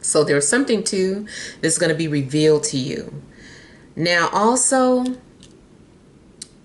So there's something too that's going to be revealed to you. Now also,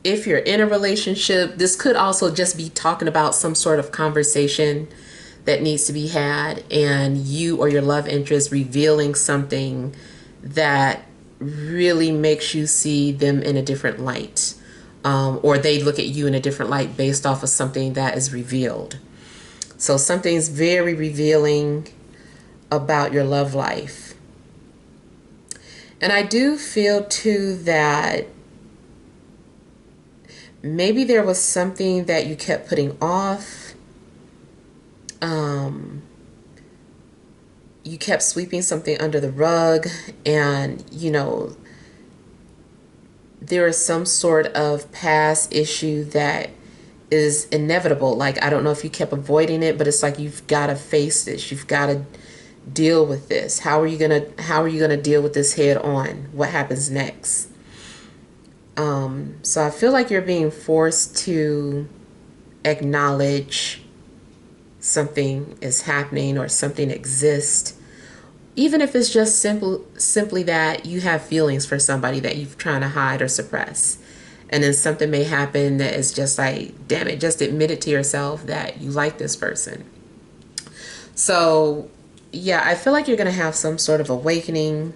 if you're in a relationship, this could also just be talking about some sort of conversation that needs to be had, and you or your love interest revealing something that really makes you see them in a different light, or they look at you in a different light based off of something that is revealed. So something's very revealing about your love life. And I do feel too that maybe there was something that you kept putting off. You kept sweeping something under the rug, and there is some sort of past issue that is inevitable. Like, I don't know if you kept avoiding it, but it's like you've got to face this. You've got to deal with this. How are you gonna deal with this head on? What happens next? So I feel like you're being forced to acknowledge something is happening or something exists, even if it's just simply that you have feelings for somebody that you're trying to hide or suppress. And then something may happen that is just like, damn it, just admit it to yourself that you like this person. So yeah, I feel like you're going to have some sort of awakening.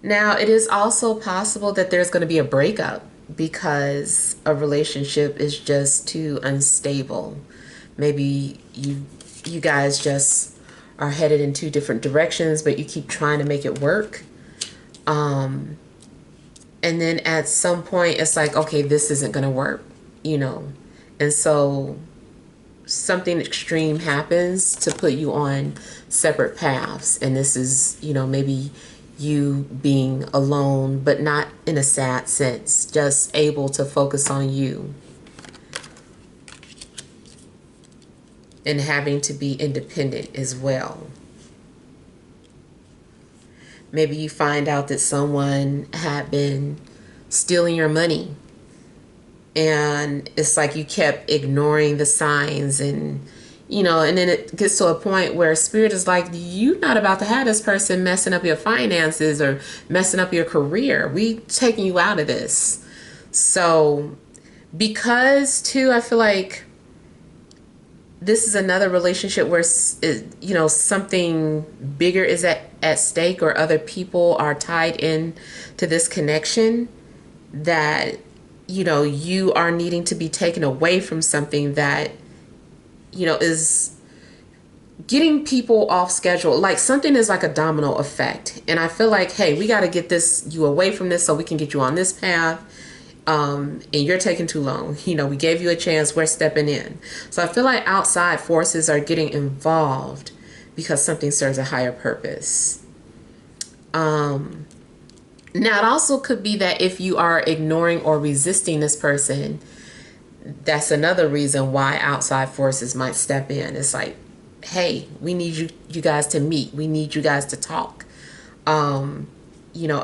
Now, it is also possible that there's going to be a breakup because a relationship is just too unstable. Maybe you guys just are headed in two different directions, but you keep trying to make it work. And then at some point, it's like, okay, this isn't going to work, And so something extreme happens to put you on separate paths. And this is, maybe you being alone, but not in a sad sense, just able to focus on you and having to be independent as well. Maybe you find out that someone had been stealing your money, and it's like you kept ignoring the signs, and and then it gets to a point where spirit is like, you're not about to have this person messing up your finances or messing up your career. We taking you out of this. So because too, I feel like this is another relationship where, something bigger is at stake, or other people are tied in to this connection, that, you are needing to be taken away from something that, is getting people off schedule. Like, something is like a domino effect. And I feel like, hey, we got to get you away from this so we can get you on this path. And you're taking too long. We gave you a chance. We're stepping in. So I feel like outside forces are getting involved because something serves a higher purpose. Now, it also could be that if you are ignoring or resisting this person, that's another reason why outside forces might step in. It's like, hey, we need you guys to meet. We need you guys to talk.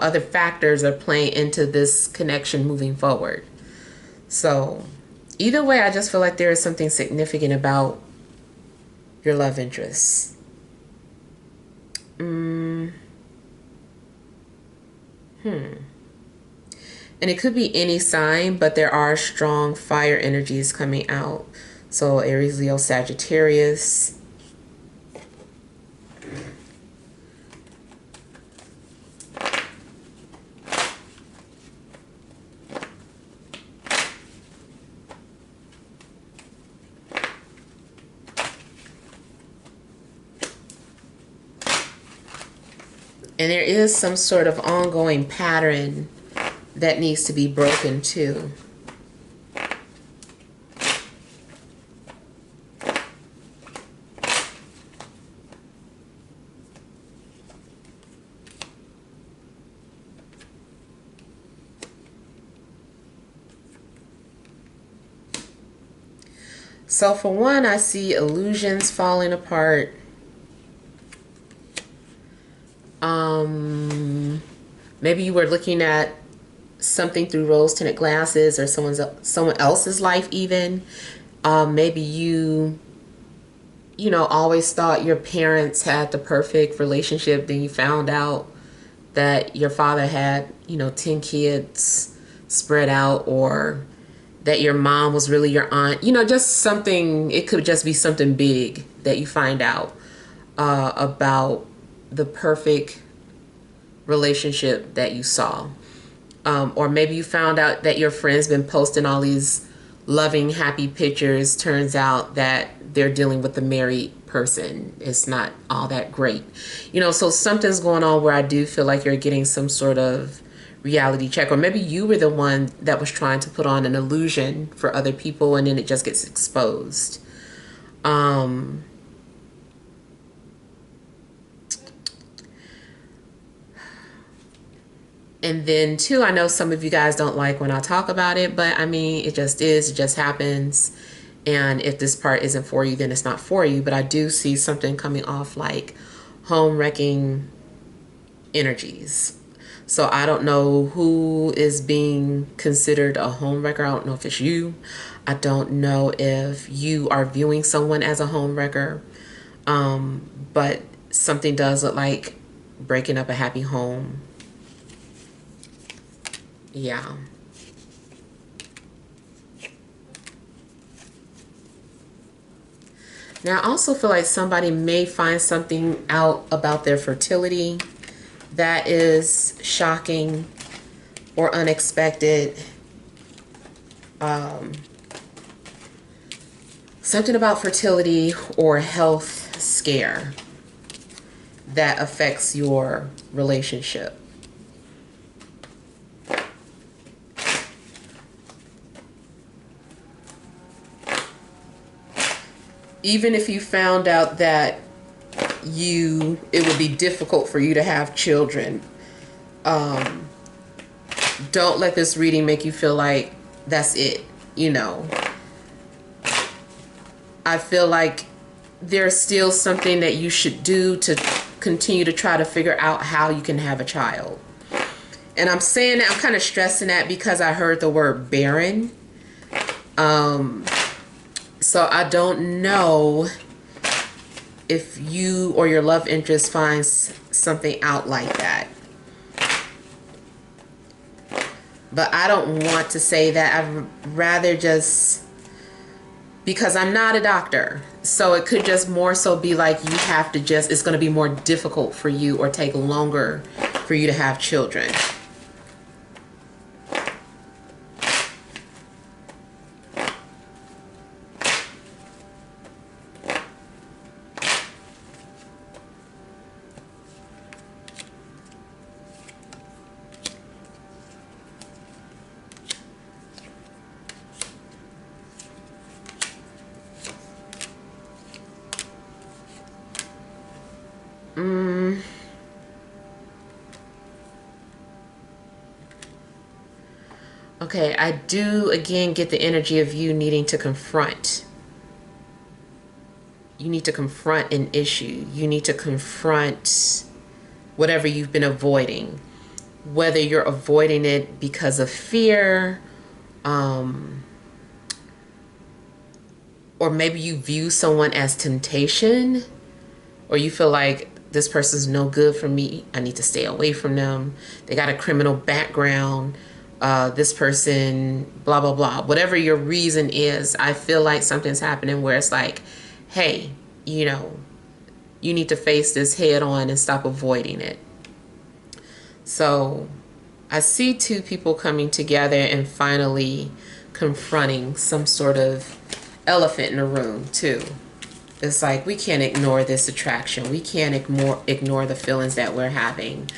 Other factors are playing into this connection moving forward. So either way, I just feel like there is something significant about your love interests. And it could be any sign, but there are strong fire energies coming out. So Aries, Leo, Sagittarius. And there is some sort of ongoing pattern that needs to be broken too. So for one, I see illusions falling apart. Maybe you were looking at something through rose-tinted glasses, or someone else's life even. Maybe you know, always thought your parents had the perfect relationship. Then you found out that your father had, you know, 10 kids spread out, or that your mom was really your aunt. You know, just something, it could just be something big that you find out about the perfect relationship that you saw. Or maybe you found out that your friend's been posting all these loving, happy pictures. Turns out that they're dealing with a married person. It's not all that great. You know, so something's going on where I do feel like you're getting some sort of reality check. Or maybe you were the one that was trying to put on an illusion for other people, and then it just gets exposed. And then too, I know some of you guys don't like when I talk about it, but I mean, it just is, it just happens. And if this part isn't for you, then it's not for you. But I do see something coming off like home wrecking energies. So I don't know who is being considered a home wrecker. I don't know if it's you. I don't know if you are viewing someone as a home wrecker. But something does look like breaking up a happy home. Yeah. Now, I also feel like somebody may find something out about their fertility that is shocking or unexpected. Something about fertility or health scare that affects your relationship. Even if you found out that it would be difficult for you to have children, don't let this reading make you feel like that's it. You know, I feel like there's still something that you should do to continue to try to figure out how you can have a child. And I'm saying that, I'm kind of stressing that because I heard the word barren. So I don't know if you or your love interest finds something out like that. But I don't want to say that. I'd rather just, because I'm not a doctor. So it could just more so be like you have to just, it's going to be more difficult for you or take longer for you to have children. Okay, I do again get the energy of you needing to confront. You need to confront an issue. You need to confront whatever you've been avoiding. Whether you're avoiding it because of fear, or maybe you view someone as temptation, or you feel like this person's no good for me, I need to stay away from them, they got a criminal background, this person, blah, blah, blah. Whatever your reason is, I feel like something's happening where it's like, hey, you know, you need to face this head on and stop avoiding it. So I see two people coming together and finally confronting some sort of elephant in the room too. It's like, we can't ignore this attraction. We can't ignore the feelings that we're having.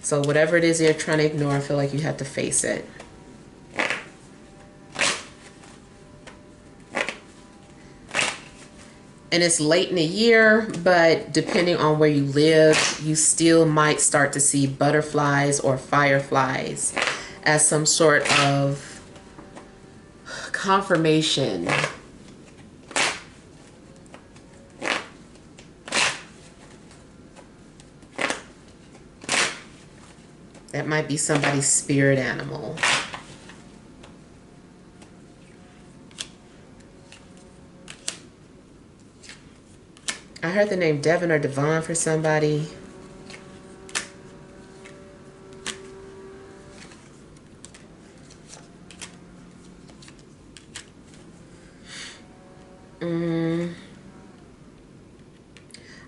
So whatever it is you're trying to ignore, I feel like you have to face it. And it's late in the year, but depending on where you live, you still might start to see butterflies or fireflies as some sort of confirmation. might be somebody's spirit animal. I heard the name Devin or Devon for somebody.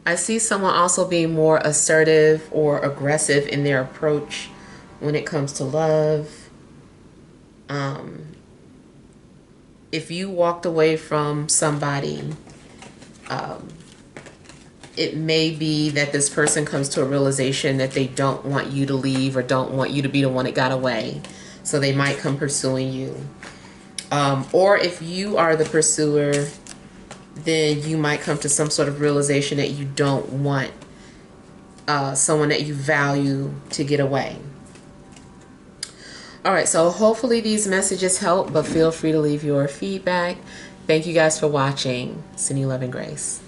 I see someone also being more assertive or aggressive in their approach when it comes to love. If you walked away from somebody, it may be that this person comes to a realization that they don't want you to leave or don't want you to be the one that got away. So they might come pursuing you. Or if you are the pursuer, then you might come to some sort of realization that you don't want someone that you value to get away. All right, so hopefully these messages help, but feel free to leave your feedback. Thank you guys for watching. Sending you love and grace.